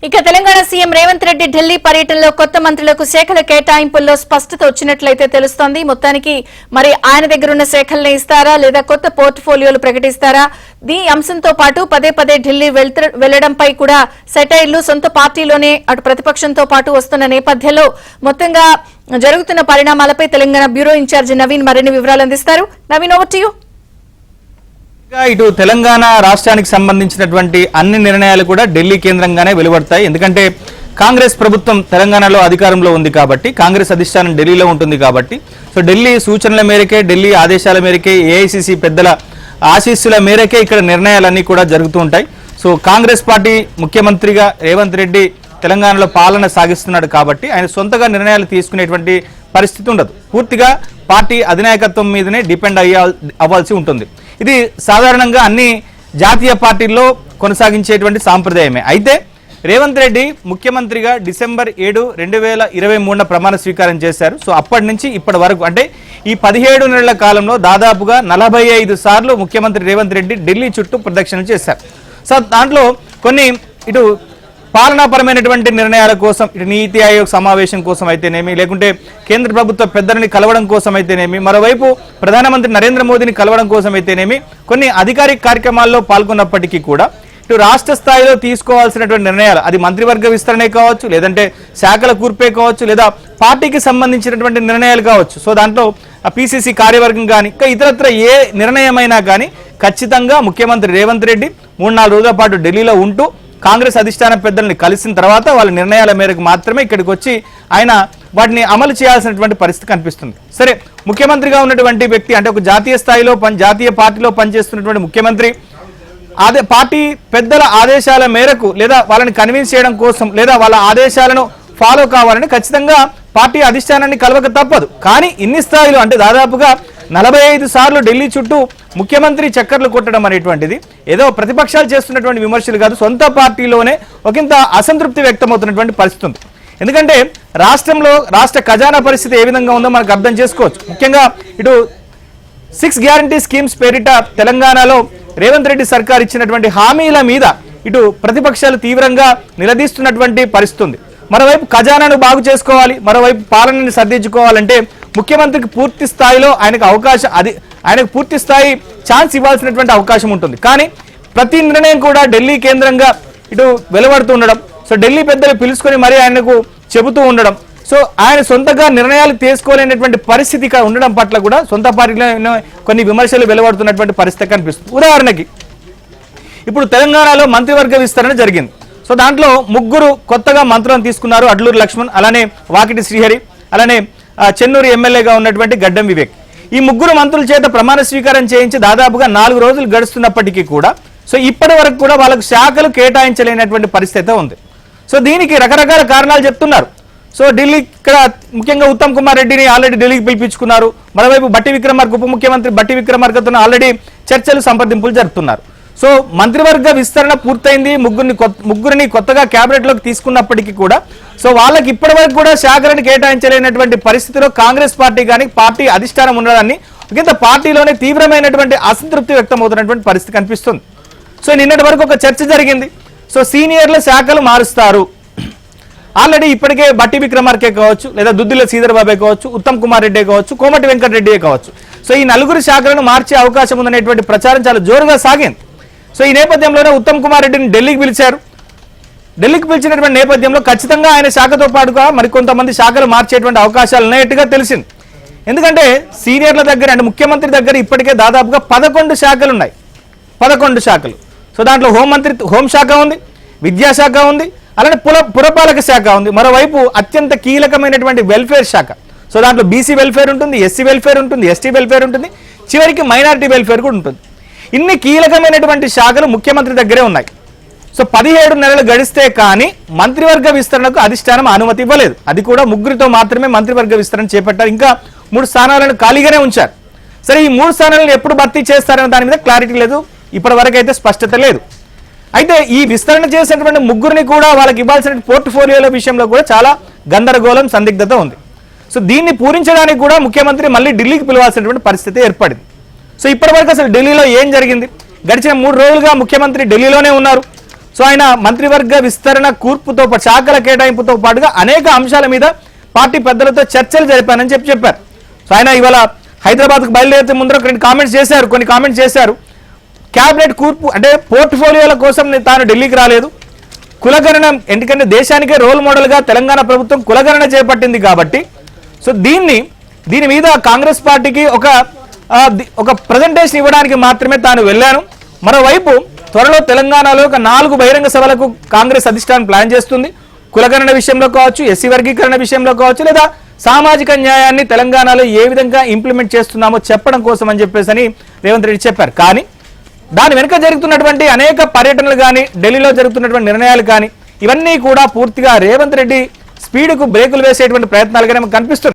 ఇక తెలంగాణ సీఎం రేవంత్ రెడ్డి ఢిల్లీ పర్యటనలో కొత్త మంత్రులకు శాఖల కేటాయింపుల్లో స్పష్టత వచ్చినట్లయితే తెలుస్తోంది. మొత్తానికి మరి ఆయన దగ్గర ఉన్న శాఖల్ని ఇస్తారా లేదా కొత్త పోర్ట్ఫోలియోలు ప్రకటిస్తారా? ఈ అంశంతో పాటు పదే పదే ఢిల్లీ వెళ్లడంపై కూడా సెటైర్లు సొంత పార్టీలోనే అటు ప్రతిపక్షంతో పాటు వస్తున్న నేపథ్యంలో మొత్తంగా జరుగుతున్న పరిణామాలపై తెలంగాణ బ్యూరో ఇన్ఛార్జి నవీన్ మరిన్ని వివరాలు అందిస్తారు. Naveen, over to you. ఇటు తెలంగాణ రాష్ట్రానికి సంబంధించినటువంటి అన్ని నిర్ణయాలు కూడా ఢిల్లీ కేంద్రంగానే వెలువడతాయి. ఎందుకంటే కాంగ్రెస్ ప్రభుత్వం తెలంగాణలో అధికారంలో ఉంది కాబట్టి, కాంగ్రెస్ అధిష్టానం ఢిల్లీలో ఉంటుంది కాబట్టి, సో ఢిల్లీ సూచనల మేరకే, ఢిల్లీ ఆదేశాల మేరకే, ఏఐసిసి పెద్దల ఆశీస్సుల మేరకే ఇక్కడ నిర్ణయాలన్నీ కూడా జరుగుతూ ఉంటాయి. సో కాంగ్రెస్ పార్టీ ముఖ్యమంత్రిగా రేవంత్ రెడ్డి తెలంగాణలో పాలన సాగిస్తున్నాడు కాబట్టి ఆయన సొంతగా నిర్ణయాలు తీసుకునేటువంటి పరిస్థితి ఉండదు. పూర్తిగా పార్టీ అధినాయకత్వం మీదనే డిపెండ్ అవ్వాల్సి ఉంటుంది. ఇది సాధారణంగా అన్ని జాతీయ పార్టీల్లో కొనసాగించేటువంటి సాంప్రదాయమే. అయితే రేవంత్ రెడ్డి ముఖ్యమంత్రిగా డిసెంబర్ 7, 2023 ప్రమాణ స్వీకారం చేశారు. సో అప్పటి నుంచి ఇప్పటి వరకు అంటే ఈ 17 నెలల కాలంలో దాదాపుగా 45 సార్లు ముఖ్యమంత్రి రేవంత్ రెడ్డి ఢిల్లీ చుట్టూ ప్రదక్షిణలు చేశారు. సో దాంట్లో కొన్ని ఇటు పాలనాపరమైనటువంటి నిర్ణయాల కోసం, ఇటు నీతి ఆయోగ్ సమావేశం కోసం అయితేనేమి, లేకుంటే కేంద్ర ప్రభుత్వ పెద్దలని కలవడం కోసం అయితేనేమి, మరోవైపు ప్రధానమంత్రి నరేంద్ర మోదీని కలవడం కోసం అయితేనేమి కొన్ని అధికారిక కార్యక్రమాల్లో పాల్గొన్నప్పటికీ కూడా ఇటు రాష్ట్ర స్థాయిలో తీసుకోవాల్సినటువంటి నిర్ణయాలు, అది మంత్రివర్గ విస్తరణే కావచ్చు, లేదంటే శాఖల కూర్పే కావచ్చు, లేదా పార్టీకి సంబంధించినటువంటి నిర్ణయాలు కావచ్చు. సో దాంట్లో పిసిసి కార్యవర్గం కానీ ఇంకా ఇతరత్ర ఏ నిర్ణయమైనా కానీ ఖచ్చితంగా ముఖ్యమంత్రి రేవంత్ రెడ్డి 3-4 రోజుల పాటు ఢిల్లీలో ఉంటూ కాంగ్రెస్ అధిష్టాన పెద్దల్ని కలిసిన తర్వాత వాళ్ళ నిర్ణయాల మేరకు మాత్రమే ఇక్కడికి వచ్చి ఆయన వాటిని అమలు చేయాల్సినటువంటి పరిస్థితి కనిపిస్తుంది. సరే, ముఖ్యమంత్రిగా ఉన్నటువంటి వ్యక్తి అంటే ఒక జాతీయ స్థాయిలో జాతీయ పార్టీలో పనిచేస్తున్నటువంటి ముఖ్యమంత్రి పార్టీ పెద్దల ఆదేశాల మేరకు లేదా వాళ్ళని కన్విన్స్ చేయడం కోసం లేదా వాళ్ళ ఆదేశాలను ఫాలో కావాలని ఖచ్చితంగా పార్టీ అధిష్టానాన్ని కలవక తప్పదు. కానీ ఇన్ని స్థాయిలో అంటే దాదాపుగా 45 సార్లు ఢిల్లీ చుట్టూ ముఖ్యమంత్రి చక్కర్లు కొట్టడం అనేటువంటిది ఏదో ప్రతిపక్షాలు చేస్తున్నటువంటి విమర్శలు కాదు, సొంత పార్టీలోనే ఒకంత అసంతృప్తి వ్యక్తమవుతున్నటువంటి పరిస్థితి ఉంది. ఎందుకంటే రాష్ట్ర ఖజానా పరిస్థితి ఏ విధంగా ఉందో మనకు అర్థం చేసుకోవచ్చు. ముఖ్యంగా ఇటు 6 గ్యారంటీ స్కీమ్స్ పేరిట తెలంగాణలో రేవంత్ రెడ్డి సర్కార్ ఇచ్చినటువంటి హామీల మీద ఇటు ప్రతిపక్షాలు తీవ్రంగా నిలదీస్తున్నటువంటి పరిస్థితి ఉంది. మరోవైపు ఖజానాను బాగు చేసుకోవాలి, మరోవైపు పాలనని సర్దించుకోవాలంటే ముఖ్యమంత్రికి పూర్తి స్థాయిలో ఆయనకు పూర్తి స్థాయి ఛాన్స్ ఇవ్వాల్సినటువంటి అవకాశం ఉంటుంది. కానీ ప్రతి నిర్ణయం కూడా ఢిల్లీ కేంద్రంగా ఇటు వెలువడుతూ ఉండడం, సో ఢిల్లీ పెద్దలు పిలుచుకొని మరీ ఆయనకు చెబుతూ ఉండడం, సో ఆయన సొంతగా నిర్ణయాలు తీసుకోలేనటువంటి పరిస్థితి ఉండడం పట్ల కూడా సొంత పార్టీలో కొన్ని విమర్శలు వెలువడుతున్నటువంటి పరిస్థితి కనిపిస్తుంది. ఉదాహరణకి ఇప్పుడు తెలంగాణలో మంత్రివర్గ విస్తరణ జరిగింది. సో దాంట్లో 3 కొత్తగా మంత్రులను తీసుకున్నారు. అడ్లూరు లక్ష్మణ్, అలానే వాకిటి శ్రీహరి, అలానే చెన్నూరు ఎమ్మెల్యేగా ఉన్నటువంటి గడ్డం వివేక్. ఈ 3 మంత్రుల చేత ప్రమాణ స్వీకారం చేయించి దాదాపుగా 4 రోజులు గడుస్తున్నప్పటికీ కూడా సో ఇప్పటి వరకు కూడా వాళ్ళకు శాఖలు కేటాయించలేనటువంటి పరిస్థితి ఉంది. సో దీనికి రకరకాల కారణాలు చెప్తున్నారు. సో ఢిల్లీ ఇక్కడ ముఖ్యంగా ఉత్తమ్ కుమార్ రెడ్డిని ఆల్రెడీ ఢిల్లీకి పిలిపించుకున్నారు. మరోవైపు బట్టి విక్రమార్క ఉప ముఖ్యమంత్రి బట్టి విక్రమార్కతో ఆల్రెడీ చర్చలు సంప్రదింపులు జరుపుతున్నారు. సో మంత్రివర్గ విస్తరణ పూర్తయింది, ముగ్గురిని కొత్తగా కేబినెట్ లోకి తీసుకున్నప్పటికీ కూడా సో వాళ్ళకి ఇప్పటి వరకు కూడా శాఖలను కేటాయించలేనటువంటి పరిస్థితిలో కాంగ్రెస్ పార్టీ కానీ పార్టీ అధిష్టానం ఉండడాన్ని ఇంత పార్టీలోనే తీవ్రమైనటువంటి అసంతృప్తి వ్యక్తమవుతున్నటువంటి పరిస్థితి కనిపిస్తుంది. సో నిన్నటి వరకు ఒక చర్చ జరిగింది. సో సీనియర్ల శాఖలు మారుస్తారు. ఆల్రెడీ ఇప్పటికే బట్టి విక్రమార్కే కావచ్చు, లేదా దుద్దిల శ్రీధర్ బాబే కావచ్చు, ఉత్తమ్ కుమార్ రెడ్డి కావచ్చు, కోమటి వెంకటరెడ్డియే కావచ్చు, సో ఈ 4 శాఖలను మార్చే అవకాశం ఉందనేటువంటి ప్రచారం చాలా జోరుగా సాగింది. సో ఈ నేపథ్యంలోనే ఉత్తమ్ కుమార్ రెడ్డిని ఢిల్లీకి పిలిచారు. ఢిల్లీకి పిలిచినటువంటి నేపథ్యంలో ఖచ్చితంగా ఆయన శాఖతో పాటుగా మరికొంతమంది శాఖలు మార్చేటువంటి అవకాశాలు ఉన్నట్టుగా తెలిసింది. ఎందుకంటే సీనియర్ల దగ్గర అంటే ముఖ్యమంత్రి దగ్గర ఇప్పటికే దాదాపుగా 11 శాఖలు ఉన్నాయి. 11 శాఖలు. సో దాంట్లో హోంశాఖ ఉంది, విద్యాశాఖ ఉంది, అలానే పురపాలక శాఖ ఉంది, మరోవైపు అత్యంత కీలకమైనటువంటి వెల్ఫేర్ శాఖ. సో దాంట్లో బీసీ వెల్ఫేర్ ఉంటుంది, ఎస్సీ వెల్ఫేర్ ఉంటుంది, ఎస్టీ వెల్ఫేర్ ఉంటుంది, చివరికి మైనారిటీ వెల్ఫేర్ కూడా ఉంటుంది. ఇన్ని కీలకమైనటువంటి శాఖలు ముఖ్యమంత్రి దగ్గరే ఉన్నాయి. సో 17 నెలలు గడిస్తే కానీ మంత్రివర్గ విస్తరణకు అధిష్టానం అనుమతి ఇవ్వలేదు. అది కూడా 3తో మాత్రమే మంత్రివర్గ విస్తరణ చేపట్టారు. ఇంకా 3 స్థానాలను ఖాళీగానే ఉంచారు. సరే, ఈ 3 స్థానాలను ఎప్పుడు భర్తీ చేస్తారనే దాని మీద క్లారిటీ లేదు, ఇప్పటి వరకు అయితే స్పష్టత లేదు. అయితే ఈ విస్తరణ చేసినటువంటి 3 కూడా వాళ్ళకి ఇవ్వాల్సిన పోర్ట్ఫోలియోల విషయంలో కూడా చాలా గందరగోళం, సందిగ్ధత ఉంది. సో దీన్ని పూరించడానికి కూడా ముఖ్యమంత్రి మళ్ళీ ఢిల్లీకి పిలవాల్సినటువంటి పరిస్థితి ఏర్పడింది. సో ఇప్పటి వరకు అసలు ఢిల్లీలో ఏం జరిగింది? గడిచిన 3 రోజులుగా ముఖ్యమంత్రి ఢిల్లీలోనే ఉన్నారు. సో ఆయన మంత్రివర్గ విస్తరణ కూర్పుతో పాటు శాఖల కేటాయింపుతో పాటుగా అనేక అంశాల మీద పార్టీ పెద్దలతో చర్చలు జరిపానని చెప్పారు. సో ఆయన ఇవాళ హైదరాబాద్కు బయలుదేరితే ముందర కొన్ని కామెంట్స్ చేశారు. క్యాబినెట్ కూర్పు అంటే పోర్ట్ఫోలియోల కోసం తాను ఢిల్లీకి రాలేదు, కులగణన, ఎందుకంటే దేశానికే రోల్ మోడల్గా తెలంగాణ ప్రభుత్వం కులగణన చేపట్టింది కాబట్టి సో దీని మీద కాంగ్రెస్ పార్టీకి ఒక ప్రజెంటేషన్ ఇవ్వడానికి మాత్రమే తాను వెళ్ళాను. మరోవైపు త్వరలో తెలంగాణలో ఒక 4 బహిరంగ సభలకు కాంగ్రెస్ అధిష్టానం ప్లాన్ చేస్తుంది. కులగణన విషయంలో కావచ్చు, ఎస్సీ వర్గీకరణ విషయంలో కావచ్చు, లేదా సామాజిక న్యాయాన్ని తెలంగాణలో ఏ విధంగా ఇంప్లిమెంట్ చేస్తున్నామో చెప్పడం కోసం అని చెప్పేసి రేవంత్ రెడ్డి చెప్పారు. కానీ దాని వెనుక జరుగుతున్నటువంటి అనేక పర్యటనలు కానీ, ఢిల్లీలో జరుగుతున్నటువంటి నిర్ణయాలు కానీ, ఇవన్నీ కూడా పూర్తిగా రేవంత్ రెడ్డి స్పీడ్కు బ్రేకులు వేసేటువంటి ప్రయత్నాలుగానే కనిపిస్తుంది.